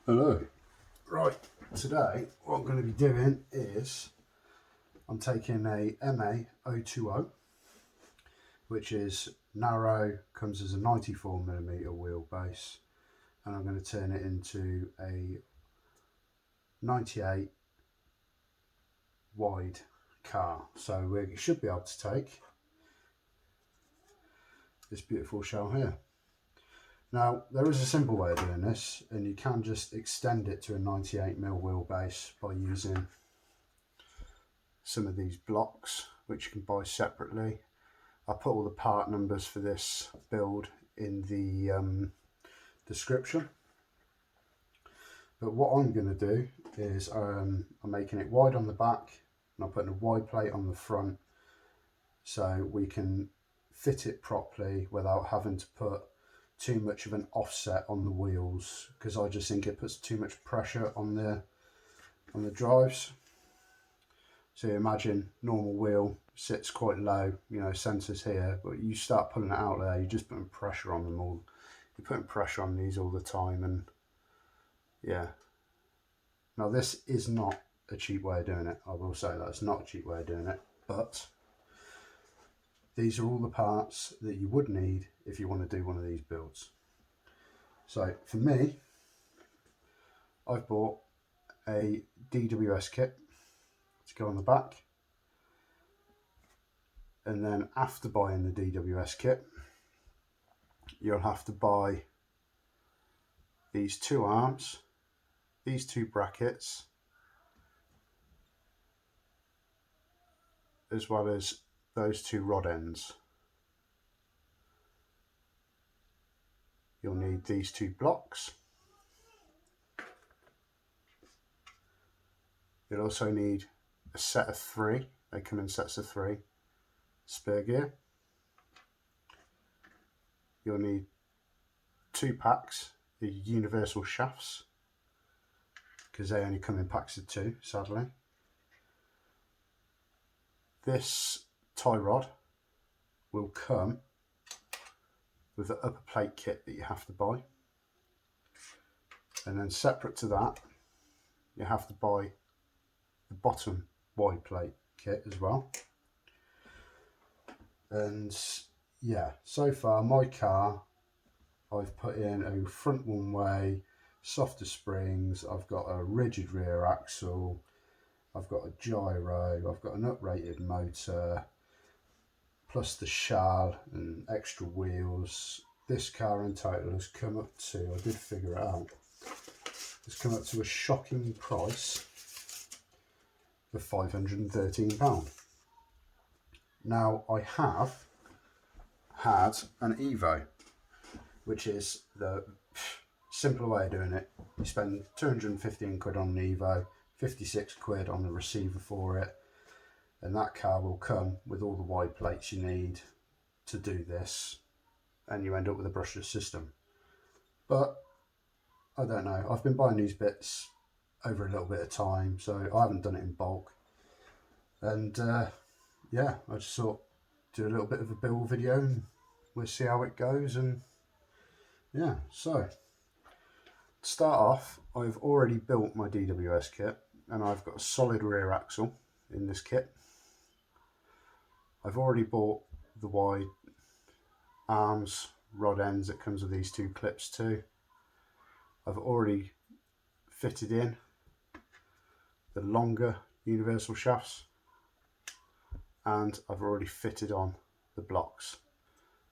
Hello. Right, today what I'm going to be doing is I'm taking a MA020, which is narrow, comes as a 94mm wheelbase, and I'm going to turn it into a 98 wide car. So we should be able to take this beautiful shell here. Now, there is a simple way of doing this, and you can just extend it to a 98mm wheelbase by using some of these blocks, which you can buy separately. I'll put all the part numbers for this build in the description. But what I'm going to do is I'm making it wide on the back, and I'm putting a wide plate on the front so we can fit it properly without having to put too much of an offset on the wheels, because I just think it puts too much pressure on the drives. So you imagine normal wheel sits quite low, you know, centers here, but you start pulling it out there, you're just putting pressure on them all. You're putting pressure on these all the time, and yeah. Now this is not a cheap way of doing it. I will say that it's not a cheap way of doing it, but these are all the parts that you would need if you want to do one of these builds. So for me, I've bought a DWS kit to go on the back, and then after buying the DWS kit, you'll have to buy these two arms, these two brackets, as well as those two rod ends. You'll need these two blocks. You'll also need a set of 3, they come in sets of 3, spur gear. You'll need 2 packs, the universal shafts, because they only come in packs of 2, sadly. This tie rod will come with the upper plate kit that you have to buy, and then separate to that you have to buy the bottom wide plate kit as well. And yeah, so far my car, I've put in a front one way, softer springs, I've got a rigid rear axle, I've got a gyro, I've got an uprated motor, plus the shell and extra wheels. This car in total has come up to, I did figure it out, has come up to a shocking price of £513. Now I have had an Evo, which is the simpler way of doing it. You spend 215 quid on an Evo, 56 quid on the receiver for it, and that car will come with all the wide plates you need to do this, and you end up with a brushless system. But I don't know, I've been buying these bits over a little bit of time, so I haven't done it in bulk, and yeah, I just thought do a little bit of a build video and we'll see how it goes. And yeah, so to start off, I've already built my DWS kit, and I've got a solid rear axle in this kit. I've already bought the wide arms, rod ends that comes with these 2 clips too. I've already fitted in the longer universal shafts, and I've already fitted on the blocks.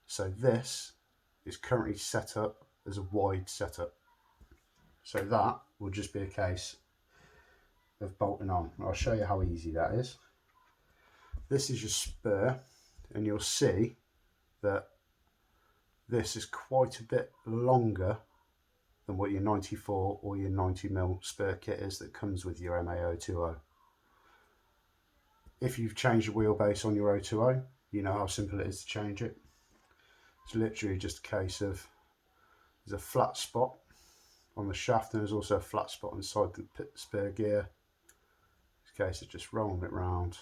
So this is currently set up as a wide setup. So that will just be a case of bolting on. I'll show you how easy that is. This is your spur, and you'll see that this is quite a bit longer than what your 94 or your 90mm spur kit is that comes with your MA020. If you've changed the wheelbase on your 020, you know how simple it is to change it. It's literally just a case of, there's a flat spot on the shaft, and there's also a flat spot inside the spur gear. It's a case of just rolling it round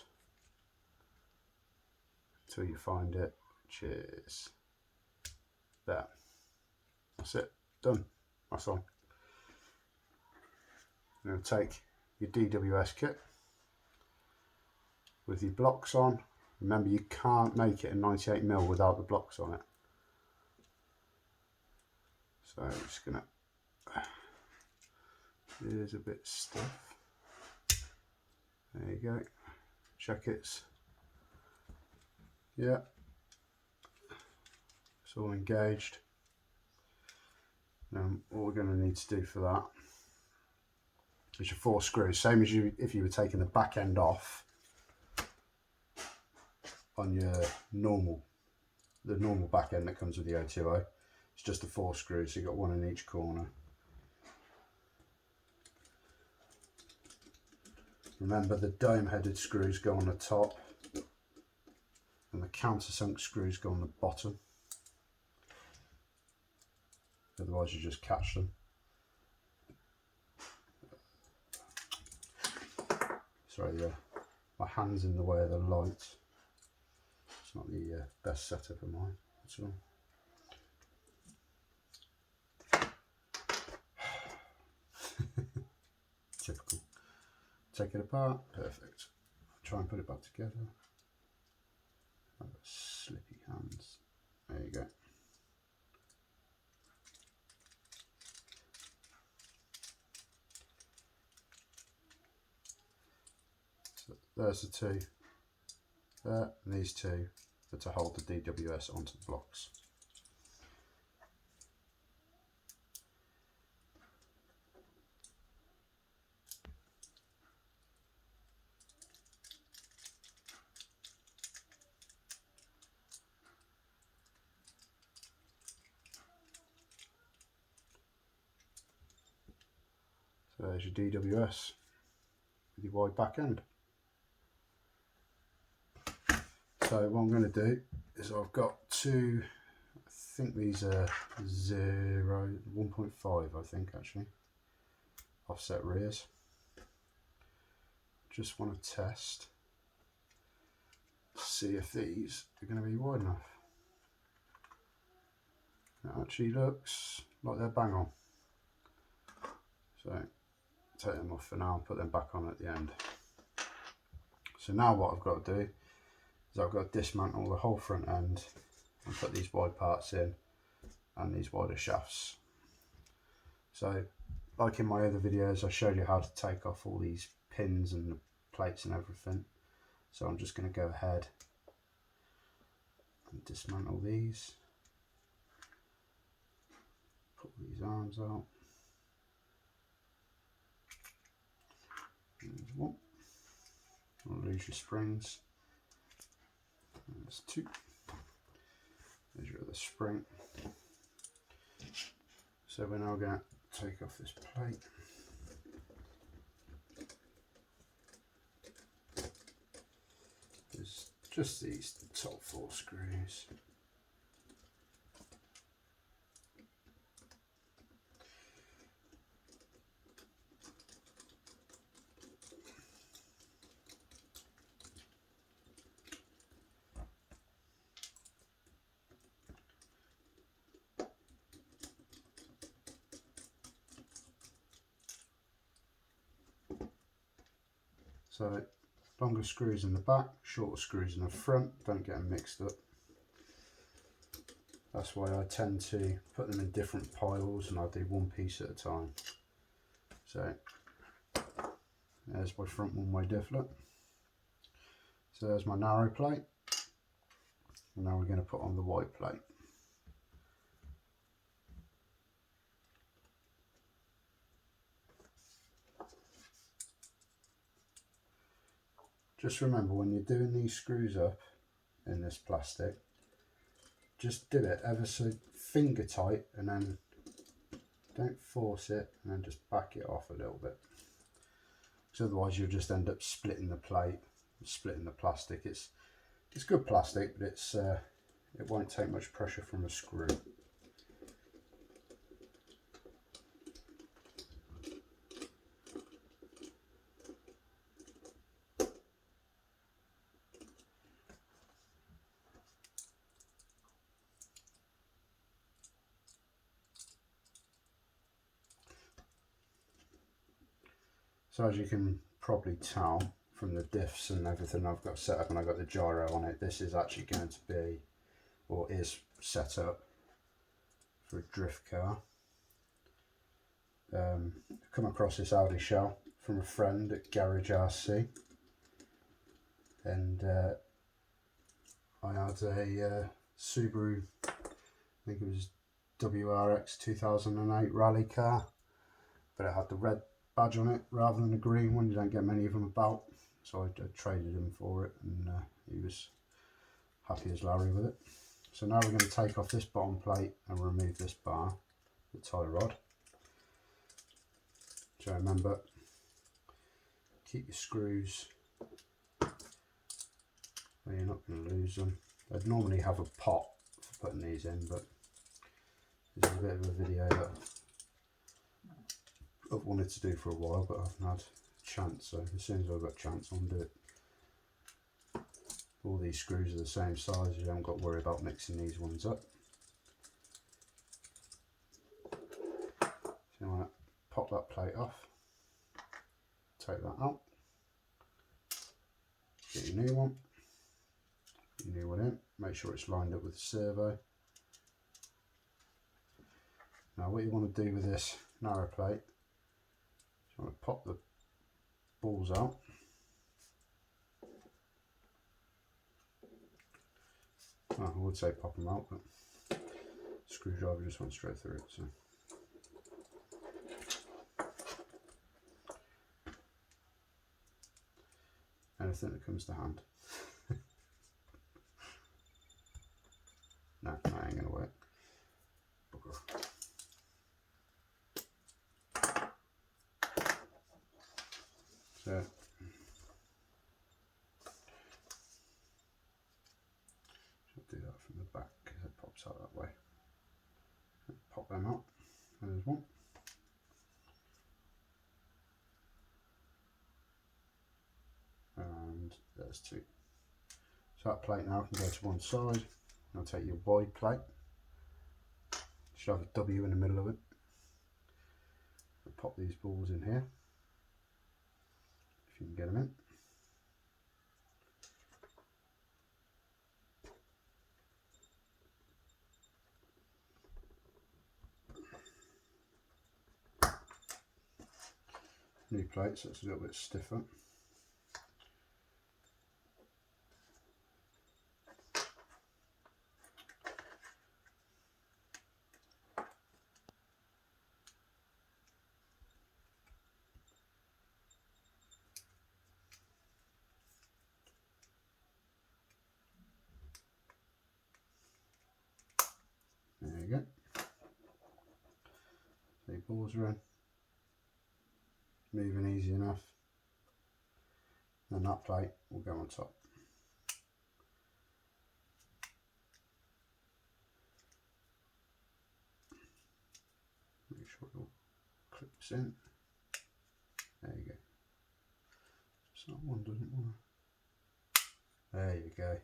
until you find it, which is there. That's it, done. That's all. You're going to take your DWS kit with your blocks on. Remember, you can't make it a 98mm without the blocks on it. So I'm just going to, it is a bit stiff. There you go. Check it's, yeah, it's all engaged. Now all we're going to need to do for that is your 4 screws, same as if you were taking the back end off on your normal back end that comes with the O2O. It's just the 4 screws, so you've got one in each corner. Remember, the dome headed screws go on the top and the countersunk screws go on the bottom, otherwise you just catch them. Sorry, my hand's in the way of the light. It's not the best setup of mine at all. Typical. Take it apart, perfect. Try and put it back together. I've got slippy hands. There you go. So there's the 2 there, and these 2 are to hold the DWS onto the blocks. So there's your DWS with your wide back end. So what I'm going to do is I've got 2, I think these are 1.5 I think actually, offset rears. Just want to test, see if these are going to be wide enough. It actually looks like they're bang on. So take them off for now and put them back on at the end. So now what I've got to do is I've got to dismantle the whole front end and put these wide parts in and these wider shafts. So like in my other videos, I showed you how to take off all these pins and the plates and everything. So I'm just going to go ahead and dismantle these. Pull these arms out. There's 1. Don't lose your springs. There's 2. There's your other spring. So we're now going to take off this plate. There's just these top 4 screws. So longer screws in the back, shorter screws in the front, don't get them mixed up. That's why I tend to put them in different piles and I do one piece at a time. So there's my front one-way difflet. So there's my narrow plate. And now we're going to put on the wide plate. Just remember, when you're doing these screws up in this plastic, just do it ever so finger tight and then don't force it, and then just back it off a little bit. Because otherwise you'll just end up splitting the plate, splitting the plastic. It's good plastic, but it won't take much pressure from a screw. So as you can probably tell from the diffs and everything I've got set up, and I've got the gyro on it, this is actually going to be, or is set up for a drift car. Come across this Audi shell from a friend at Garage RC, and I had a Subaru, I think it was WRX 2008 rally car, but it had the red badge on it rather than the green one. You don't get many of them about, so I traded him for it, and he was happy as Larry with it. So now we're going to take off this bottom plate and remove this bar, the tie rod. So remember, keep your screws where you're not going to lose them. I'd normally have a pot for putting these in, but this is a bit of a video that I've wanted to do for a while, but I haven't had a chance, so as soon as I've got a chance I'll do it. All these screws are the same size, you haven't got to worry about mixing these ones up. So you want to pop that plate off, take that out, get your new one, in, make sure it's lined up with the servo. Now what you want to do with this narrow plate, you want to pop the balls out. Well, I would say pop them out, but screwdriver just went straight through it. So anything that comes to hand. No, that ain't gonna work. So do that from the back because it pops out that way. Pop them out. There's one. And there's two. So that plate now can go to one side. Now take your wide plate. Should have a W in the middle of it. Pop these balls in here, if you can get them in. New plate, so it's a little bit stiffer. There you go. The balls are in. Moving easy enough. And that plate will go on top. Make sure it all clips in. There you go. Just that one doesn't want to. There you go.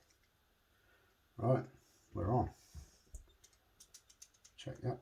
Right, we're on. Check that.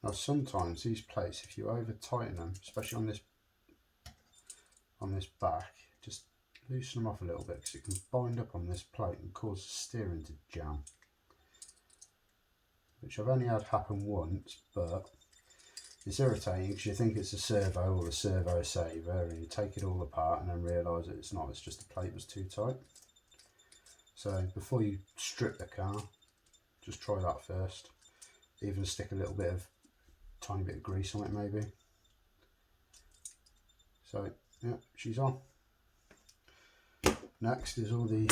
Now sometimes these plates, if you over tighten them, especially on this back, just loosen them off a little bit because it can bind up on this plate and cause the steering to jam. Which I've only had happen once, but it's irritating because you think it's a servo or a servo saver and you take it all apart and then realise that it's not, it's just the plate was too tight. So before you strip the car, just try that first. Even stick a little bit of tiny bit of grease on it maybe. So yeah, she's on. Next is all the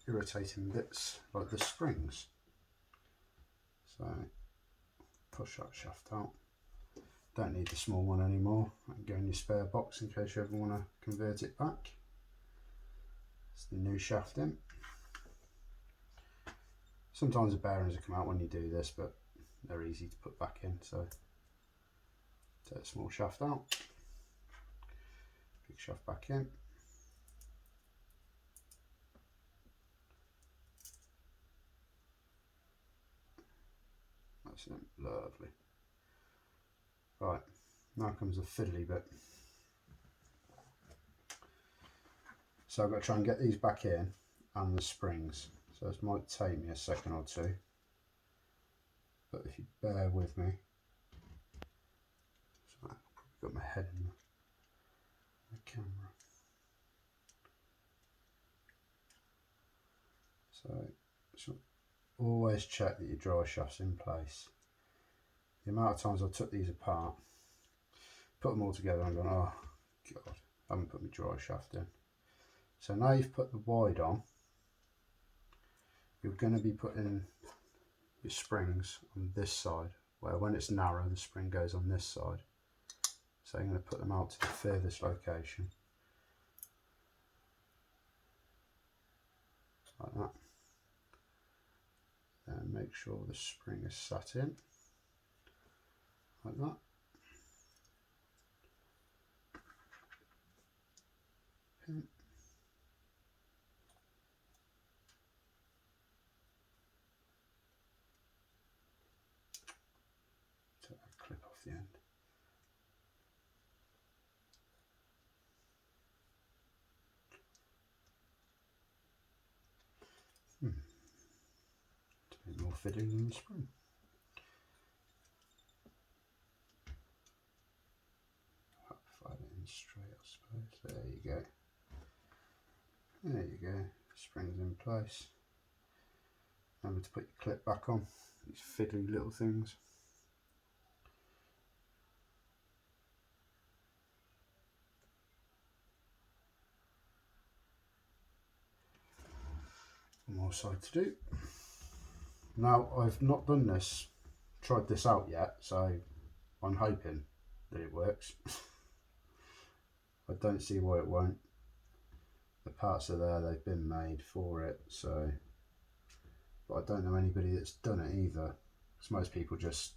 irritating bits like the springs. So push that shaft out. Don't need the small one anymore. I can go in your spare box in case you ever want to convert it back. It's the new shaft in. Sometimes the bearings will come out when you do this, but they're easy to put back in. So take the small shaft out, big shaft back in. That's it, lovely. Right, now comes the fiddly bit. So I've got to try and get these back in and the springs. So this might take me a second or two, but if you bear with me. So I've got my head in the camera. So always check that your drive shaft's in place. The amount of times I took these apart, put them all together and gone, oh God, I haven't put my drive shaft in. So now you've put the wide on, you're going to be putting your springs on this side, where when it's narrow the spring goes on this side. So you're going to put them out to the furthest location, like that. And make sure the spring is sat in, like that. Pin. Take that clip off the end. It's a bit more fitting than the spring. I'll find it in straight, I suppose. There you go. There you go. Spring's in place. Remember to put your clip back on. These fiddly little things. One more side to do. Now I've not done this, tried this out yet, so I'm hoping that it works. I don't see why it won't. The parts are there, they've been made for it, so, but I don't know anybody that's done it either, because most people just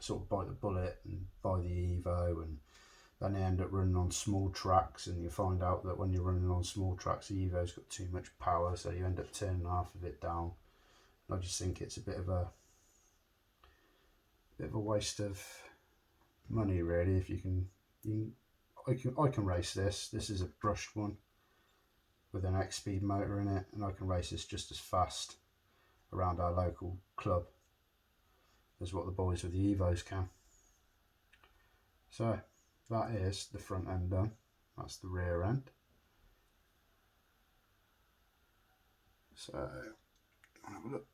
sort of bite the bullet and buy the Evo, and then they end up running on small tracks, and you find out that when you're running on small tracks the Evo's got too much power, so you end up turning half of it down. I just think it's a bit of a waste of money really. If I can race this. This is a brushed one with an X-speed motor in it, and I can race this just as fast around our local club as what the boys with the Evos can. So that is the front end done. That's the rear end. So I'll have a look.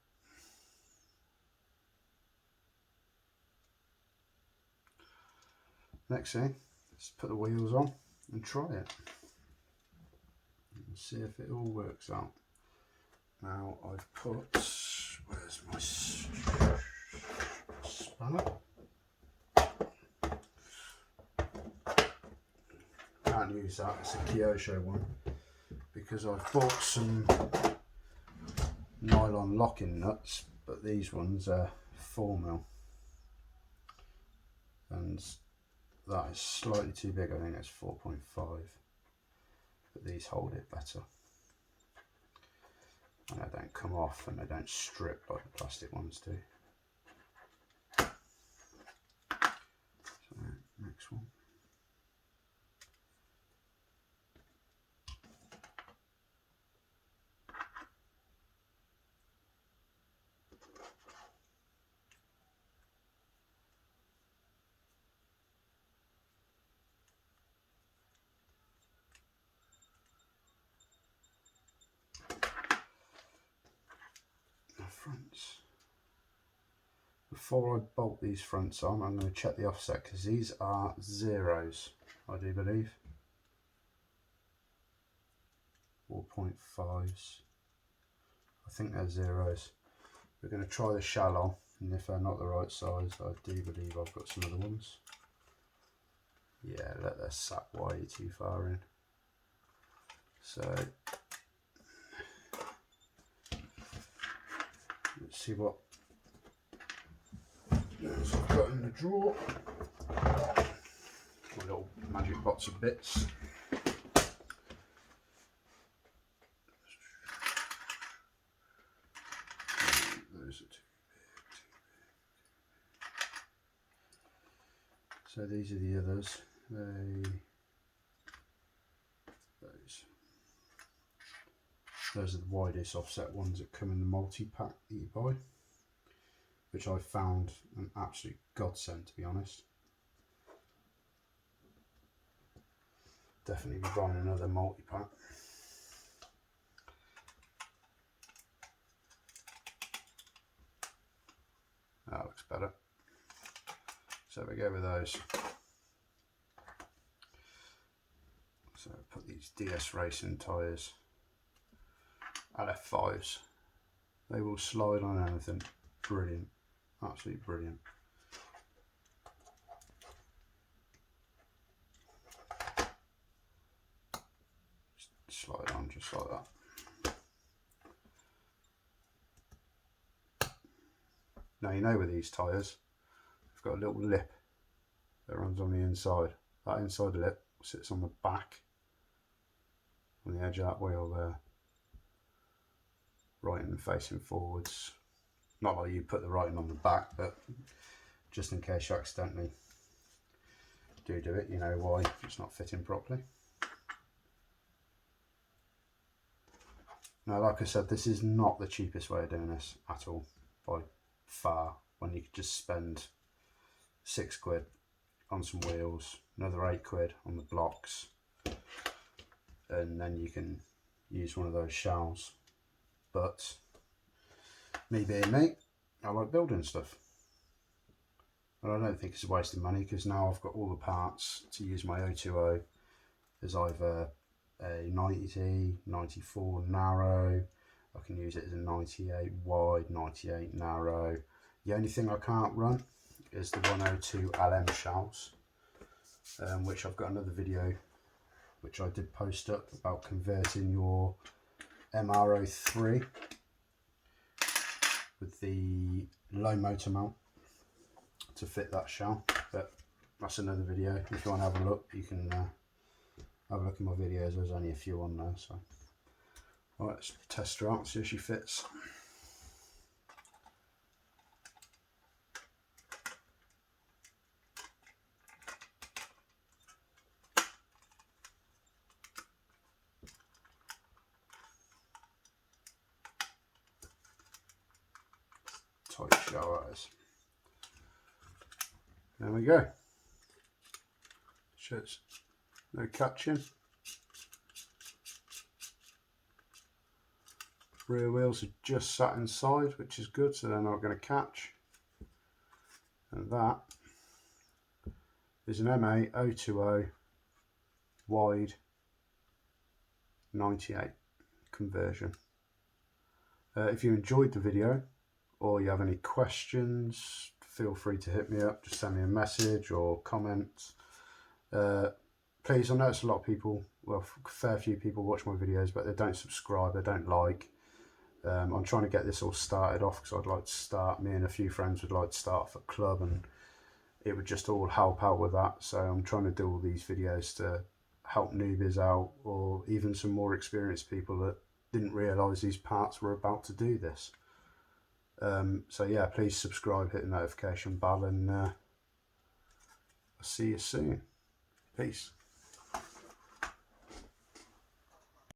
Next thing, let's put the wheels on and try it and see if it all works out. Now I've put, where's my spanner? Can't use that, it's a Kyosho one, because I've bought some nylon locking nuts, but these ones are 4mm, and that is slightly too big. I think it's 4.5, but these hold it better, and they don't come off and they don't strip like the plastic ones do. So next one. Fronts. Before I bolt these fronts on, I'm going to check the offset, because these are zeros, I do believe. 4.5s. I think they're zeros. We're going to try the shell on, and if they're not the right size, I do believe I've got some other ones. Yeah, look, they're sat way too far in. So Let's see what else I've got in the drawer. My little magic box of bits. Those are too big. So these are the others. Those are the widest offset ones that come in the multi-pack that you buy, which I found an absolute godsend, to be honest. Definitely be buying another multi-pack. That looks better. So we go with those. So put these DS Racing tyres, LF5s. They will slide on anything. Brilliant, absolutely brilliant. Just slide on just like that. Now you know with these tyres, they've got a little lip that runs on the inside. That inside lip sits on the back, on the edge of that wheel there, writing facing forwards. Not like you put the writing on the back, but just in case you accidentally do it, you know why it's not fitting properly. Now, like I said, this is not the cheapest way of doing this at all, by far, when you could just spend £6 on some wheels, another £8 on the blocks, and then you can use one of those shells. But me being me, I like building stuff, and I don't think it's a waste of money, because now I've got all the parts to use my 020 as either a 90, 94 narrow. I can use it as a 98 wide, 98 narrow. The only thing I can't run is the 102 LM shells, which I've got another video which I did post up about converting your MR03 with the low motor mount to fit that shell, but that's another video. If you want to have a look, you can have a look at my videos. There's only a few on there. So right, let's test her out, see if she fits. Tight shell that is. There we go. Shows no catching. Rear wheels are just sat inside, which is good, so they're not going to catch. And that is an MA 020 wide 98 conversion. If you enjoyed the video or you have any questions, feel free to hit me up, just send me a message or comment. Please, I notice a lot of people, well, a fair few people watch my videos, but they don't subscribe, they don't like. I'm trying to get this all started off, because I'd like to start, me and a few friends would like to start off a club, and it would just all help out with that. So I'm trying to do all these videos to help newbies out, or even some more experienced people that didn't realise these parts were about to do this. So yeah, please subscribe, hit the notification bell, and I'll see you soon. Peace.